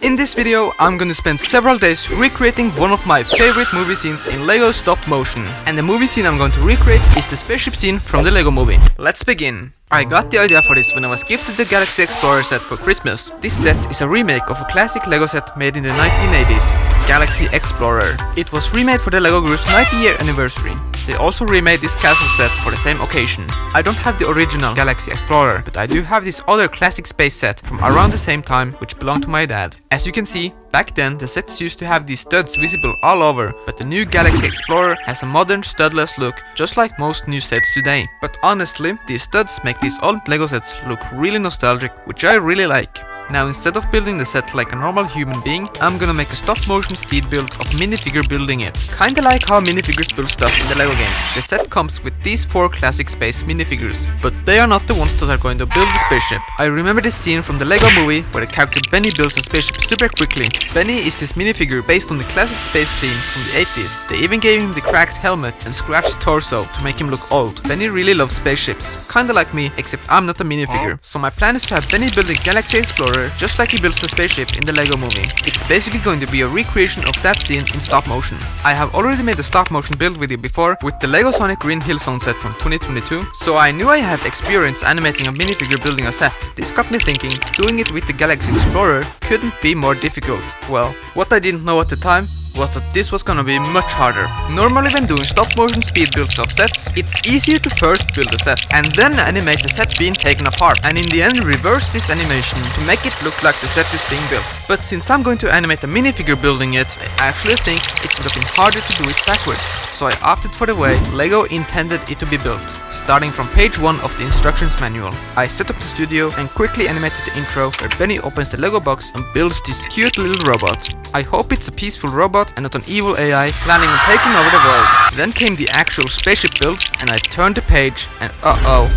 In this video, I'm gonna spend several days recreating one of my favorite movie scenes in LEGO stop motion. And the movie scene I'm going to recreate is the spaceship scene from the LEGO movie. Let's begin. I got the idea for this when I was gifted the Galaxy Explorer set for Christmas. This set is a remake of a classic LEGO set made in the 1980s, Galaxy Explorer. It was remade for the LEGO Group's 90-year anniversary. They also remade this castle set for the same occasion. I don't have the original Galaxy Explorer, but I do have this other classic space set from around the same time, which belonged to my dad. As you can see, back then the sets used to have these studs visible all over, but the new Galaxy Explorer has a modern studless look, just like most new sets today. But honestly, these studs make these old LEGO sets look really nostalgic, which I really like. Now, instead of building the set like a normal human being, I'm gonna make a stop motion speed build of minifigure building it. Kinda like how minifigures build stuff in the LEGO games. The set comes with these 4 classic space minifigures, but they are not the ones that are going to build the spaceship. I remember this scene from the LEGO movie where the character Benny builds a spaceship super quickly. Benny is this minifigure based on the classic space theme from the 80s. They even gave him the cracked helmet and scratched torso to make him look old. Benny really loves spaceships, kinda like me, except I'm not a minifigure. So my plan is to have Benny build a Galaxy Explorer just like he builds the spaceship in the LEGO movie. It's basically going to be a recreation of that scene in stop motion. I have already made a stop motion build video before with the LEGO Sonic Green Hill Zone set from 2022, so I knew I had experience animating a minifigure building a set. This got me thinking, doing it with the Galaxy Explorer couldn't be more difficult. Well, what I didn't know at the time was that this was gonna be much harder. Normally when doing stop motion speed builds of sets, it's easier to first build a set and then animate the set being taken apart, and in the end reverse this animation to make it look like the set is being built. But since I'm going to animate a minifigure building it, I actually think it would have been harder to do it backwards. So I opted for the way LEGO intended it to be built, starting from page 1 of the instructions manual. I set up the studio and quickly animated the intro where Benny opens the LEGO box and builds this cute little robot. I hope it's a peaceful robot and not an evil AI planning on taking over the world. Then came the actual spaceship build, and I turned the page and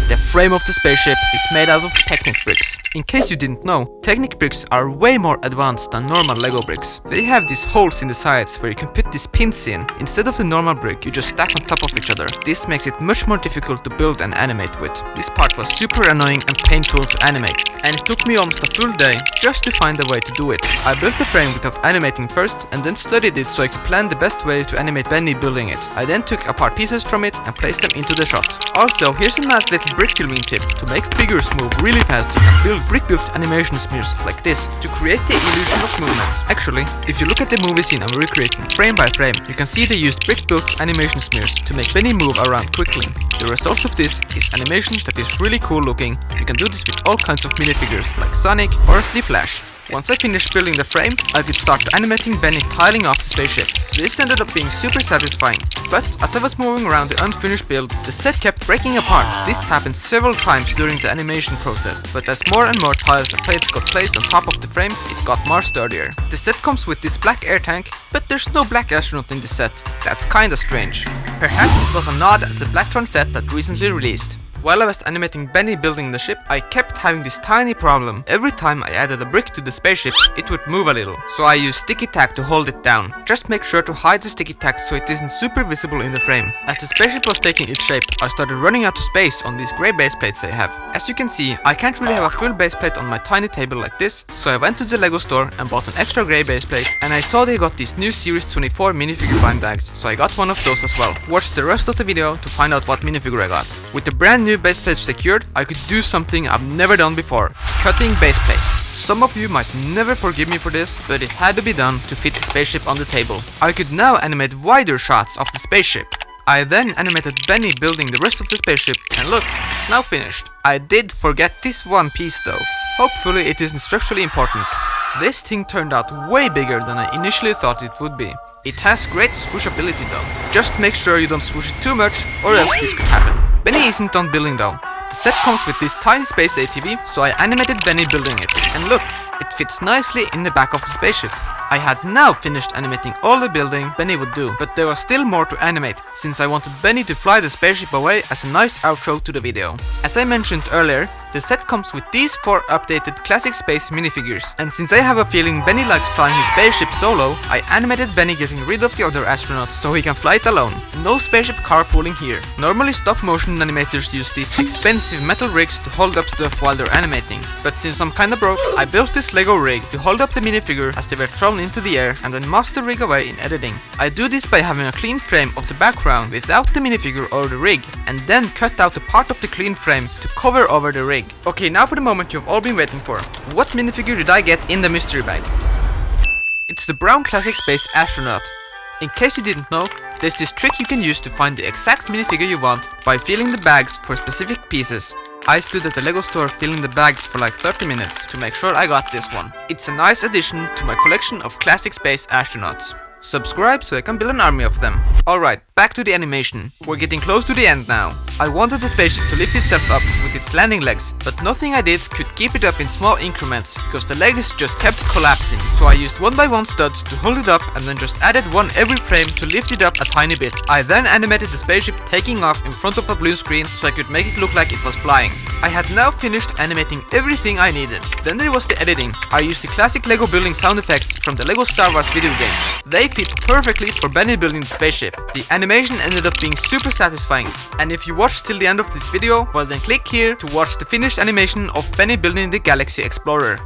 the frame of the spaceship is made out of Technic bricks. In case you didn't know, Technic bricks are way more advanced than normal LEGO bricks. They have these holes in the sides where you can put these pins in. Instead of the normal brick, you just stack on top of each other. This makes it much more difficult to build and animate with. This part was super annoying and painful to animate, and it took me almost a full day just to find a way to do it. I built the frame without animating first and then studied it so I could plan the best way to animate Benny building it. I then took apart pieces from it and placed them into the shot. Also, here's a nice little brick filming tip. To make figures move really fast, you can build brick-built animation smears like this to create the illusion of movement. Actually, if you look at the movie scene I'm recreating frame by frame, you can see they used brick-built animation smears to make Benny move around quickly. The result of this is animation that is really cool looking. You can do this with all kinds of minifigures like Sonic or The Flash. Once I finished building the frame, I could start animating Benny tiling off the spaceship. This ended up being super satisfying, but as I was moving around the unfinished build, the set kept breaking apart. This happened several times during the animation process, but as more and more tiles and plates got placed on top of the frame, it got more sturdier. The set comes with this black air tank, but there's no black astronaut in this set. That's kinda strange. Perhaps it was a nod at the Blacktron set that recently released. While I was animating Benny building the ship, I kept having this tiny problem. Every time I added a brick to the spaceship, it would move a little. So I used sticky tack to hold it down. Just make sure to hide the sticky tack so it isn't super visible in the frame. As the spaceship was taking its shape, I started running out of space on these grey base plates I have. As you can see, I can't really have a full base plate on my tiny table like this, so I went to the LEGO store and bought an extra grey base plate, and I saw they got these new Series 24 minifigure blind bags, so I got one of those as well. Watch the rest of the video to find out what minifigure I got. With the brand new base plate secured, I could do something I've never done before: cutting base plates. Some of you might never forgive me for this, but it had to be done to fit the spaceship on the table. I could now animate wider shots of the spaceship. I then animated Benny building the rest of the spaceship, and look, it's now finished. I did forget this one piece though. Hopefully it isn't structurally important. This thing turned out way bigger than I initially thought it would be. It has great swooshability though. Just make sure you don't swoosh it too much, or else this could happen. Benny isn't done building though. The set comes with this tiny space ATV, so I animated Benny building it. And look, it fits nicely in the back of the spaceship. I had now finished animating all the building Benny would do, but there was still more to animate, since I wanted Benny to fly the spaceship away as a nice outro to the video. As I mentioned earlier, The set comes with these 4 updated classic space minifigures, and since I have a feeling Benny likes flying his spaceship solo, I animated Benny getting rid of the other astronauts so he can fly it alone. No spaceship carpooling here. Normally stop motion animators use these expensive metal rigs to hold up stuff while they're animating, but since I'm kinda broke, I built this Lego rig to hold up the minifigure as they were thrown into the air and then mask the rig away in editing. I do this by having a clean frame of the background without the minifigure or the rig, and then cut out a part of the clean frame to cover over the rig. Okay, now for the moment you've all been waiting for. What minifigure did I get in the mystery bag? It's the brown classic space astronaut. In case you didn't know, there's this trick you can use to find the exact minifigure you want by filling the bags for specific pieces. I stood at the Lego store filling the bags for like 30 minutes to make sure I got this one. It's a nice addition to my collection of classic space astronauts. Subscribe so I can build an army of them. Alright, back to the animation. We're getting close to the end now. I wanted the spaceship to lift itself up with its landing legs, but nothing I did could keep it up in small increments because the legs just kept collapsing. So I used 1x1 studs to hold it up and then just added one every frame to lift it up a tiny bit. I then animated the spaceship taking off in front of a blue screen so I could make it look like it was flying. I had now finished animating everything I needed. Then there was the editing. I used the classic Lego building sound effects from the Lego Star Wars video games. They fit perfectly for Benny building the spaceship. The animation ended up being super satisfying. And if you watched till the end of this video, well then click here to watch the finished animation of Benny building the Galaxy Explorer.